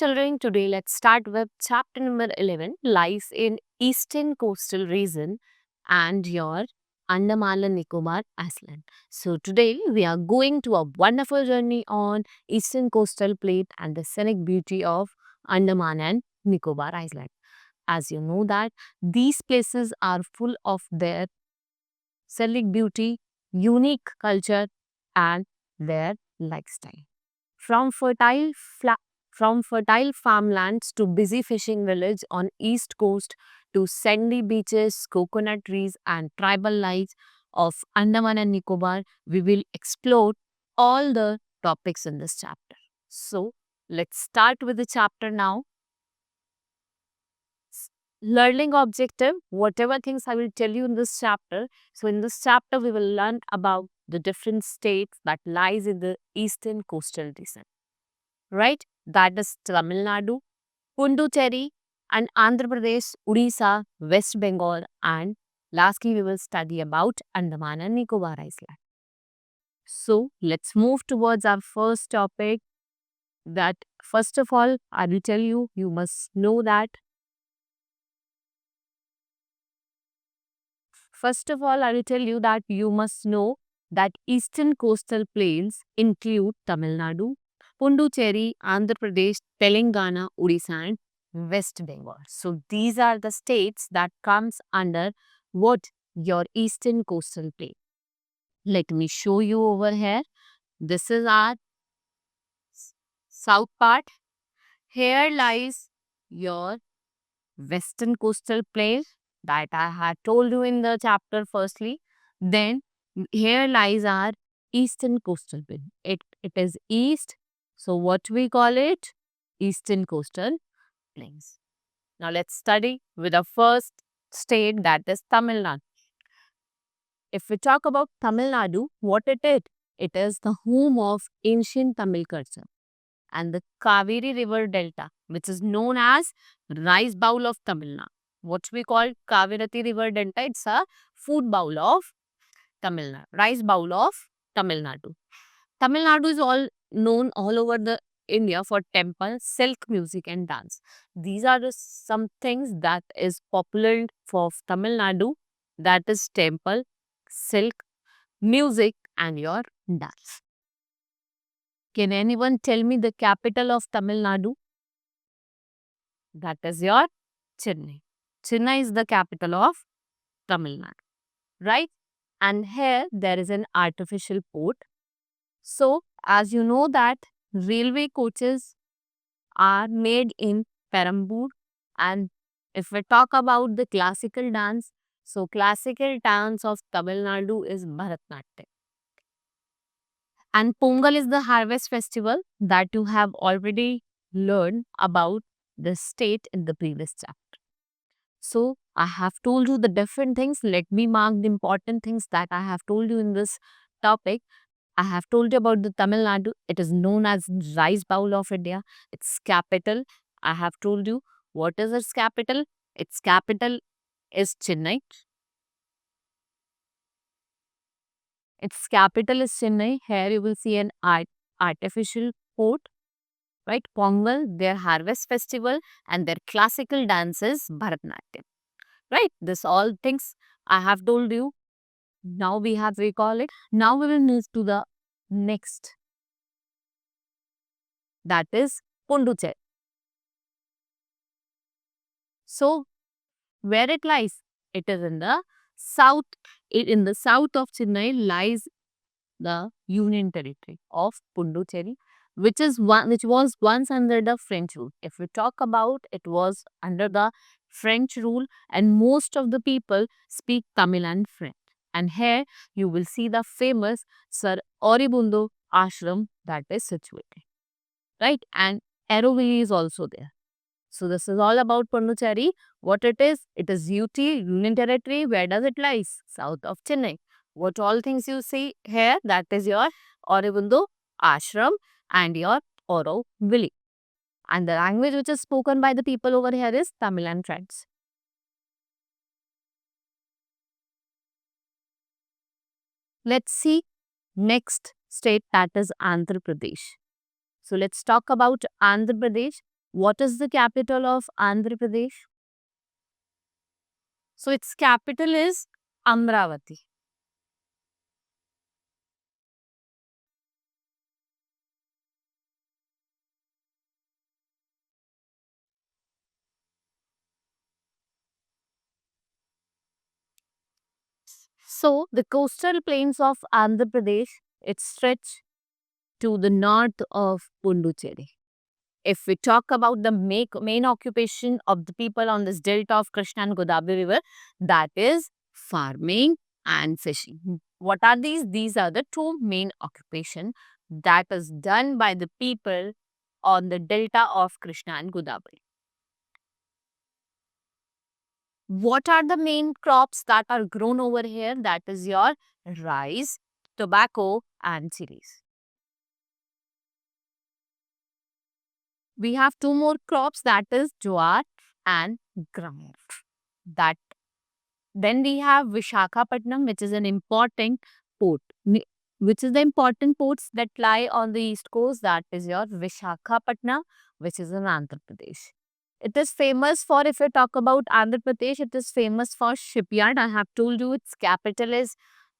children, today let's start with chapter number 11 lies in eastern coastal region and your Andaman and Nicobar Island. So today we are going to a wonderful journey on eastern coastal plate and the scenic beauty of Andaman and Nicobar Island. As you know that these places are full of their scenic beauty, unique culture and their lifestyle. From from fertile farmlands to busy fishing village on east coast to sandy beaches, coconut trees and tribal life of Andaman and Nicobar, we will explore all the topics in this chapter. So, let's start with the chapter now. Learning objective, whatever things I will tell you in this chapter. So, in this chapter, we will learn about the different states that lies in the eastern coastal region, right? That is Tamil Nadu, Puducherry, and Andhra Pradesh, Odisha, West Bengal, and lastly, we will study about Andaman and Nicobar Island. So, let's move towards our first topic. That first of all, I will tell you, you must know that. First of all, I will tell you that you must know that eastern coastal plains include Tamil Nadu, Puducherry, Andhra Pradesh, Telangana, Odisha, and West Bengal. So these are the states that comes under what your eastern coastal plain. Let me show you over here. This is our south part. Here lies your western coastal plain that I had told you in the chapter firstly. Then here lies our eastern coastal plain. It is east. So what we call it? Eastern coastal plains. Now let's study with the first state, that is Tamil Nadu. If we talk about Tamil Nadu, what it is? It is the home of ancient Tamil culture and the Kaveri River Delta, which is known as rice bowl of Tamil Nadu. What we call Kavirati River Delta, it's a food bowl of Tamil Nadu, rice bowl of Tamil Nadu. Tamil Nadu is all known all over the India for temple, silk music and dance. These are the some things that is popular for Tamil Nadu, that is temple, silk, music and your dance. Can anyone tell me the capital of Tamil Nadu? That is your Chennai. Chennai is the capital of Tamil Nadu, right? And here there is an artificial port. So, as you know that railway coaches are made in Perambur, and if we talk about the classical dance, so classical dance of Tamil Nadu is Bharatanatyam. And Pongal is the harvest festival that you have already learned about the state in the previous chapter. So, I have told you the different things. Let me mark the important things that I have told you in this topic. I have told you about the Tamil Nadu. It is known as rice bowl of India. Its capital, I have told you. What is its capital? Its capital is Chennai. Its capital is Chennai. Here you will see an artificial port, right? Pongal, their harvest festival, and their classical dance is Bharatanatyam, right? This all things I have told you. Now we have recall it. Now we will move to the next, that is Pondicherry. So where it lies? It is in the south. In the south of Chennai lies the Union Territory of Pondicherry, which was once under the French rule. If we talk about, it was under the French rule, and most of the people speak Tamil and French. And here you will see the famous Sir Aurobindo Ashram that is situated, right? And Aeroville is also there. So this is all about Pondicherry. What it is UT, Union Territory. Where does it lies? South of Chennai. What all things you see here, that is your Aurobindo Ashram and your Auroville. And the language which is spoken by the people over here is Tamil and French. Let's see next state, that is Andhra Pradesh. So let's talk about Andhra Pradesh. What is the capital of Andhra Pradesh? So its capital is Amravati. So the coastal plains of Andhra Pradesh, it stretch to the north of Pondicherry. If we talk about the main occupation of the people on this delta of Krishna and Godavari river, that is farming and fishing. What are these? These are the two main occupation that is done by the people on the delta of Krishna and Godavari. What are the main crops that are grown over here? That is your rice, tobacco and chilies. We have two more crops, that is jowar and gram. That then we have Vishakhapatnam, which is an important port. Which is the important ports that lie on the east coast? That is your Vishakhapatnam, which is in Andhra Pradesh. It is famous for, if you talk about Andhra Pradesh, it is famous for shipyard. I have told you its capital is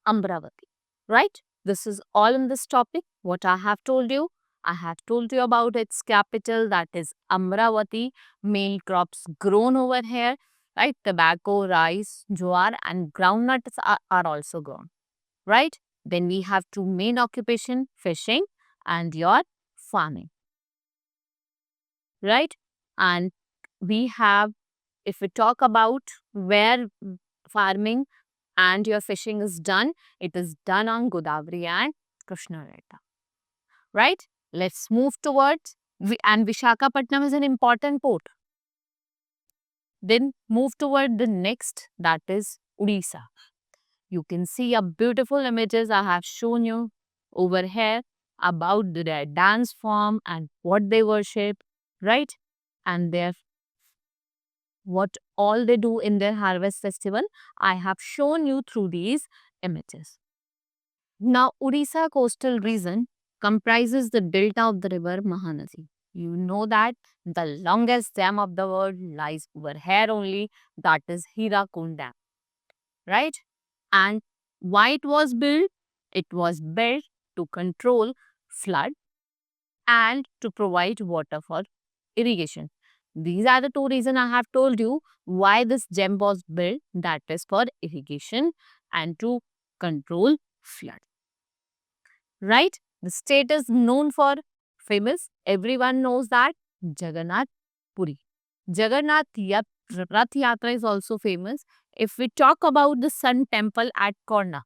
Amravati. Right? This is all in this topic. What I have told you, I have told you about its capital, that is Amravati. Main crops grown over here, right? Tobacco, rice, jowar and groundnuts are also grown, right? Then we have two main occupation, fishing and your farming, right? And we have, if we talk about where farming and your fishing is done, it is done on Godavari and Krishna Delta, right? Let's move towards, and Vishakhapatnam is an important port. Then move toward the next, that is Odisha. You can see a beautiful images I have shown you over here about their dance form and what they worship, right? And their what all they do in their harvest festival. I have shown you through these images. Now, Odisha coastal region comprises the delta of the river Mahanadi. You know that the longest dam of the world lies over here only, that is Hirakund Dam, right? And why it was built? It was built to control flood and to provide water for irrigation. These are the two reasons I have told you why this dam was built, that is for irrigation and to control flood. Right? The state is known for famous. Everyone knows that Jagannath Puri. Jagannath Rath Yatra is also famous. If we talk about the Sun Temple at Korna,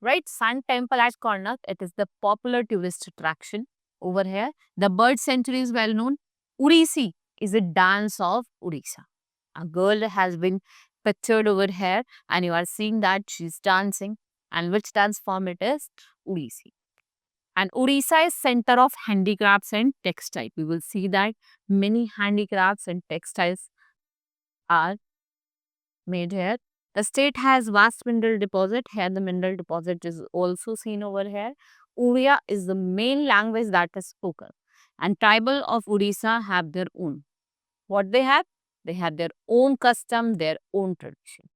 right? Sun Temple at Korna, it is the popular tourist attraction over here. The bird sanctuary is well known. Odissi is a dance of Odisha. A girl has been pictured over here and you are seeing that she's dancing. And which dance form it is? Odissi. And Odisha is center of handicrafts and textile. We will see that many handicrafts and textiles are made here. The state has vast mineral deposit. Here the mineral deposit is also seen over here. Oriya is the main language that is spoken. And tribal of Odisha have their own. What they have? They have their own custom, their own tradition.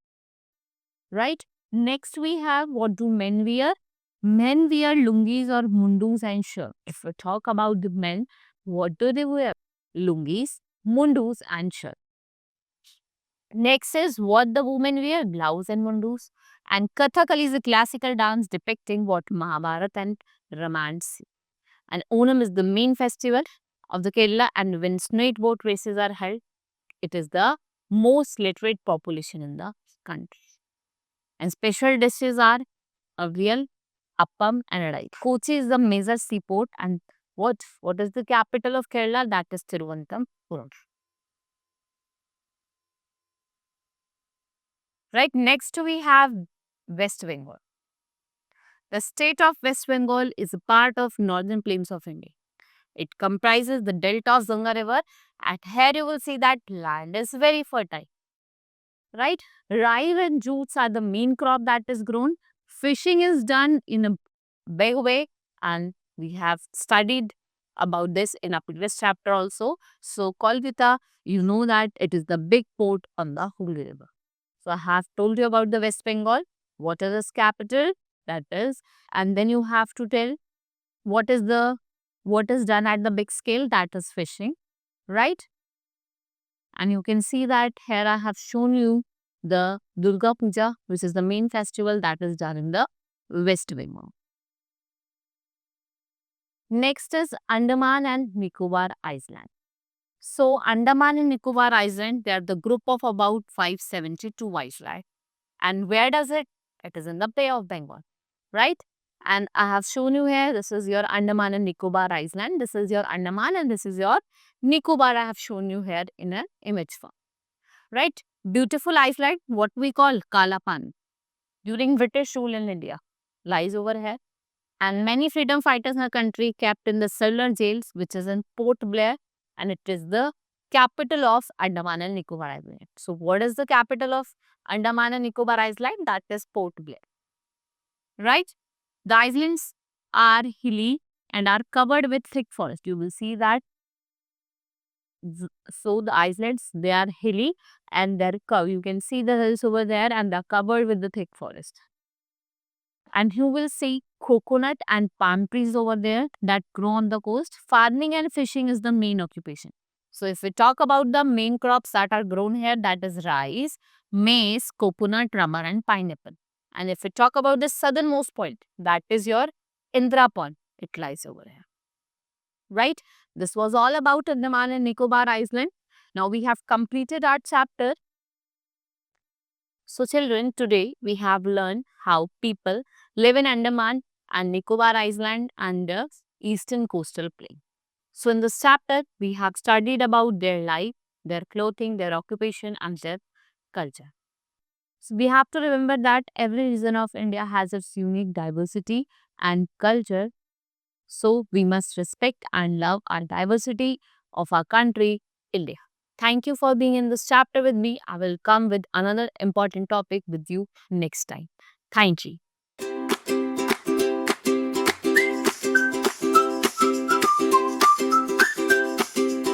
Right? Next we have, what do men wear? Men wear lungis or mundus and shirt. If we talk about the men, what do they wear? Lungis, mundus and shirt. Next is what the women wear, blouse and mundus. And Kathakali is a classical dance depicting what Mahabharata and Ramayana see. And Onam is the main festival of the Kerala, and when snake boat races are held, it is the most literate population in the country. And special dishes are avial, appam and adai. Kochi is the major seaport, and what is the capital of Kerala? That is Thiruvananthapuram. Right, next we have West Bengal. The state of West Bengal is a part of northern plains of India. It comprises the delta of Ganga river. At here you will see that land is very fertile. Right? Rice and jutes are the main crop that is grown. Fishing is done in a big way, and we have studied about this in a previous chapter also. So Kolkata, you know that it is the big port on the Hooghly River. So I have told you about the West Bengal. What is its capital? That is, and then you have to tell what is the what is done at the big scale, that is fishing, right? And you can see that here I have shown you the Durga Puja, which is the main festival that is done in the West Bengal. Next is Andaman and Nicobar Island. So Andaman and Nicobar Island, they are the group of about 572 islands. And where does it? It is in the Bay of Bengal, right? And I have shown you here, this is your Andaman and Nicobar Island. This is your Andaman and this is your Nicobar. I have shown you here in an image form, right? Beautiful island, what we call Kalapan. During British rule in India, lies over here. And many freedom fighters in the country kept in the cellular jails, which is in Port Blair, and it is the capital of Andaman and Nicobar Island. So, what is the capital of Andaman and Nicobar Island? That is Port Blair, right? The islands are hilly and are covered with thick forest. You will see that. So, the islands, they are hilly and they're covered. You can see the hills over there and they're covered with the thick forest. And you will see coconut and palm trees over there that grow on the coast. Farming and fishing is the main occupation. So if we talk about the main crops that are grown here, that is rice, maize, coconut, rubber and pineapple. And if we talk about the southernmost point, that is your Indra Pond. It lies over here. Right? This was all about Andaman and Nicobar Island. Now we have completed our chapter. So children, today we have learned how people live in Andaman and Nicobar Island and the eastern coastal plain. So in this chapter, we have studied about their life, their clothing, their occupation and their culture. So we have to remember that every region of India has its unique diversity and culture. So we must respect and love our diversity of our country, India. Thank you for being in this chapter with me. I will come with another important topic with you next time. Thank you.